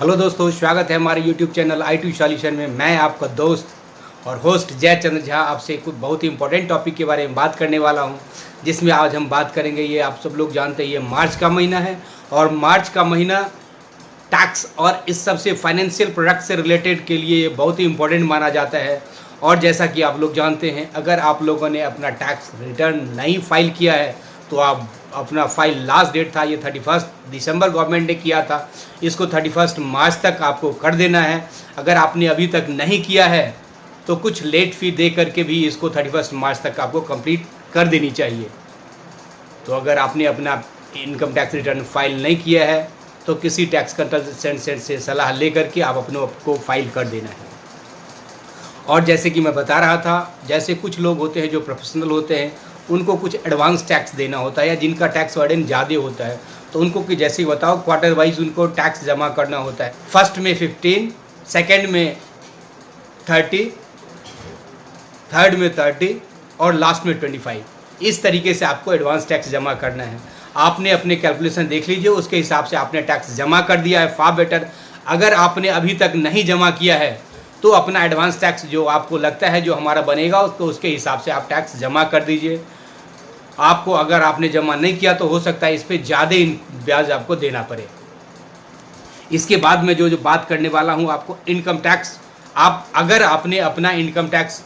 Hello दोस्तों, स्वागत है हमारे YouTube चैनल IT सॉल्यूशन में। मैं आपका दोस्त और होस्ट जयचंद्र झा आपसे कुछ बहुत ही इंपॉर्टेंट टॉपिक के बारे में बात करने वाला हूं, जिसमें आज हम बात करेंगे। ये आप सब लोग जानते हैं, ये मार्च का महीना है और मार्च का महीना टैक्स और इस सबसे फाइनेंशियल प्रोडक्ट से रिलेटेड के लिए बहुत ही इंपॉर्टेंट माना जाता है। और जैसा कि आप लोग जानते हैं, अगर आप लोगों ने अपना टैक्स रिटर्न नहीं फाइल किया है तो आप अपना फाइल लास्ट डेट था ये 31 दिसंबर गवर्नमेंट ने किया था, इसको 31 मार्च तक आपको कर देना है। अगर आपने अभी तक नहीं किया है तो कुछ लेट फी दे करके भी इसको 31 मार्च तक आपको कंप्लीट कर देनी चाहिए। तो अगर आपने अपना इनकम टैक्स रिटर्न फाइल नहीं किया है तो किसी टैक्स कंसल्टेंट से सलाह लेकर के आप अपने को फाइल कर देना है। और जैसे कि मैं बता रहा था, जैसे कुछ लोग होते हैं जो प्रोफेशनल होते हैं, उनको कुछ एडवांस टैक्स देना होता है, या जिनका टैक्स बर्डन ज़्यादा होता है तो उनको कि जैसे बताओ क्वार्टर वाइज उनको टैक्स जमा करना होता है। फर्स्ट में 15, सेकेंड में 30, थर्ड में 30 और लास्ट में 25। इस तरीके से आपको एडवांस टैक्स जमा करना है। आपने अपने कैलकुलेशन देख लीजिए, उसके हिसाब से आपने टैक्स जमा कर दिया है, फार बेटर। अगर आपने अभी तक नहीं जमा किया है तो अपना एडवांस टैक्स जो आपको लगता है जो हमारा बनेगा तो उसके हिसाब से आप टैक्स जमा कर दीजिए। आपको अगर आपने जमा नहीं किया तो हो सकता है इस पर ज़्यादा ब्याज आपको देना पड़े। इसके बाद में जो बात करने वाला हूँ आपको इनकम टैक्स। आप अगर आपने अपना इनकम टैक्स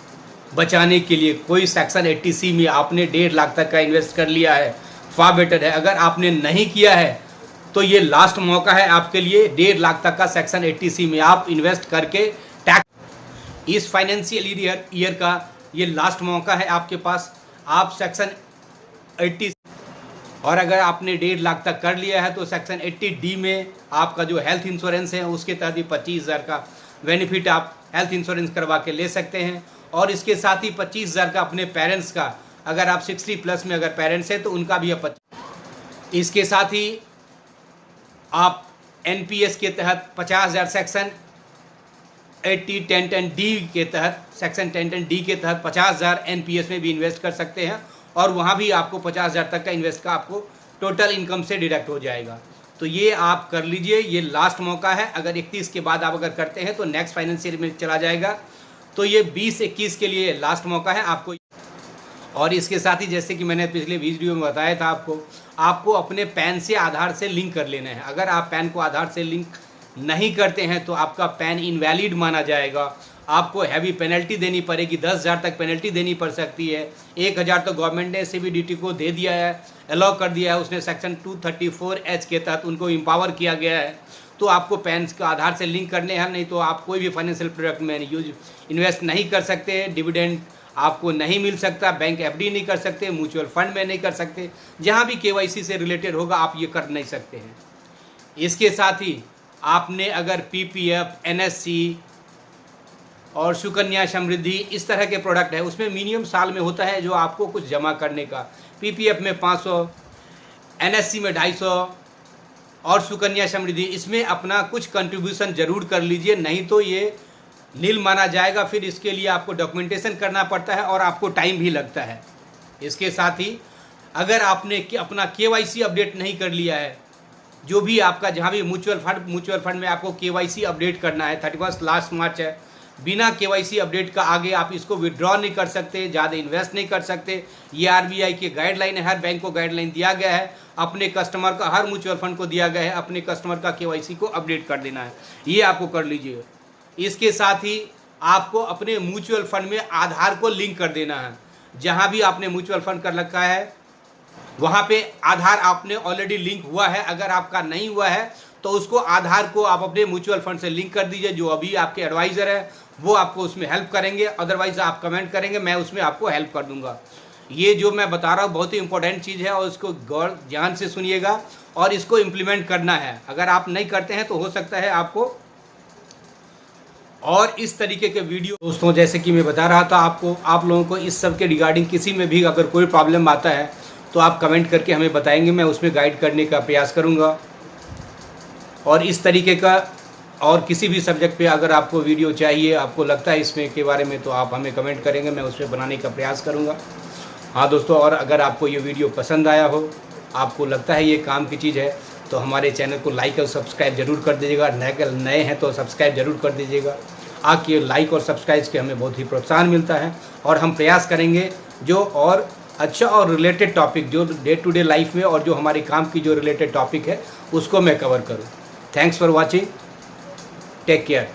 बचाने के लिए कोई सेक्शन 80C में आपने 1.5 लाख तक का इन्वेस्ट कर लिया है, फार बेटर है। अगर आपने नहीं किया है तो ये लास्ट मौका है आपके लिए। 1.5 लाख तक का सेक्शन 80C में आप इन्वेस्ट करके टैक्स इस फाइनेंशियल ईयर का ये लास्ट मौका है आपके पास। आप सेक्शन 80 और अगर आपने 1.5 लाख तक कर लिया है तो सेक्शन 80D में आपका जो हेल्थ इंश्योरेंस है उसके तहत ही 25,000 का बेनिफिट आप हेल्थ इंश्योरेंस करवा के ले सकते हैं। और इसके साथ ही 25,000 का अपने पेरेंट्स का, अगर आप 60 प्लस में अगर पेरेंट्स हैं तो उनका भी आप। इसके साथ ही आप NPS के तहत 50,000 सेक्शन 80-10-10D के तहत, सेक्शन 10-10D के तहत 50,000 NPS में भी इन्वेस्ट कर सकते हैं और वहाँ भी आपको 50,000 तक का इन्वेस्ट का आपको टोटल इनकम से डिडक्ट हो जाएगा। तो ये आप कर लीजिए, ये लास्ट मौका है। अगर 31 के बाद आप अगर करते हैं तो नेक्स्ट फाइनेंशियल में चला जाएगा। तो ये 20-21 के लिए लास्ट मौका है आपको। और इसके साथ ही जैसे कि मैंने पिछले वीडियो में बताया था आपको अपने पैन से आधार से लिंक कर लेना है। अगर आप पैन को आधार से लिंक नहीं करते हैं तो आपका पैन इनवैलिड माना जाएगा। आपको हैवी पेनल्टी देनी पड़ेगी, 10,000 तक पेनल्टी देनी पड़ सकती है। 1,000 तो गवर्नमेंट ने CBDT को दे दिया है, अलाउ कर दिया है उसने। सेक्शन 234H के तहत उनको एम्पावर किया गया है। तो आपको पैन का आधार से लिंक करने हैं, नहीं तो आप कोई भी फाइनेंशियल प्रोडक्ट में इन्वेस्ट नहीं कर सकते। डिविडेंड आपको नहीं मिल सकता, बैंक FD नहीं कर सकते, म्यूचुअल फंड में नहीं कर सकते। जहाँ भी KYC से रिलेटेड होगा आप ये कर नहीं सकते हैं। इसके साथ ही आपने अगर PPF, NSC और सुकन्या समृद्धि इस तरह के प्रोडक्ट है, उसमें मिनिमम साल में होता है जो आपको कुछ जमा करने का। PPF में 500, NSC में 250 और सुकन्या समृद्धि इसमें अपना कुछ कंट्रीब्यूशन ज़रूर कर लीजिए, नहीं तो ये नील माना जाएगा। फिर इसके लिए आपको डॉक्यूमेंटेशन करना पड़ता है और आपको टाइम भी लगता है। इसके साथ ही अगर आपने अपना KYC अपडेट नहीं कर लिया है, जो भी आपका जहाँ भी म्यूचुअल फंड में आपको KYC अपडेट करना है, 31 लास्ट मार्च है। बिना KYC अपडेट का आगे आप इसको विड्रॉ नहीं कर सकते, ज़्यादा इन्वेस्ट नहीं कर सकते। ये RBI की गाइडलाइन है, हर बैंक को गाइडलाइन दिया गया है। अपने कस्टमर का, हर म्यूचुअल फंड को दिया गया है, अपने कस्टमर का KYC को अपडेट कर देना है। ये आपको कर लीजिए। इसके साथ ही आपको अपने म्यूचुअल फंड में आधार को लिंक कर देना है। जहाँ भी आपने म्यूचुअल फंड कर रखा है वहाँ पे आधार आपने ऑलरेडी लिंक हुआ है। अगर आपका नहीं हुआ है तो उसको आधार को आप अपने म्यूचुअल फंड से लिंक कर दीजिए। जो अभी आपके एडवाइज़र है वो आपको उसमें हेल्प करेंगे, अदरवाइज आप कमेंट करेंगे, मैं उसमें आपको हेल्प कर दूंगा। ये जो मैं बता रहा हूँ बहुत ही इंपॉर्टेंट चीज़ है और इसको गौर ध्यान से सुनिएगा और इसको इम्प्लीमेंट करना है। अगर आप नहीं करते हैं तो हो सकता है आपको और इस तरीके के वीडियो। दोस्तों, जैसे कि मैं बता रहा था आप लोगों को इस सब के रिगार्डिंग किसी में भी अगर कोई प्रॉब्लम आता है तो आप कमेंट करके हमें बताएंगे, मैं उसमें गाइड करने का प्रयास करूंगा। और इस तरीके का और किसी भी सब्जेक्ट पे अगर आपको वीडियो चाहिए, आपको लगता है इसमें के बारे में, तो आप हमें कमेंट करेंगे, मैं उसमें बनाने का प्रयास करूंगा। हाँ दोस्तों, और अगर आपको ये वीडियो पसंद आया हो, आपको लगता है ये काम की चीज़ है, तो तो हमारे चैनल को लाइक और सब्सक्राइब जरूर कर दीजिएगा। नए हैं तो सब्सक्राइब जरूर कर दीजिएगा। आपके लाइक और सब्सक्राइब के हमें बहुत ही प्रोत्साहन मिलता है और हम प्रयास करेंगे जो और अच्छा और रिलेटेड टॉपिक जो डे टू डे लाइफ में और जो हमारे काम की जो रिलेटेड टॉपिक है उसको मैं कवर करूँ। Thanks for watching. Take care.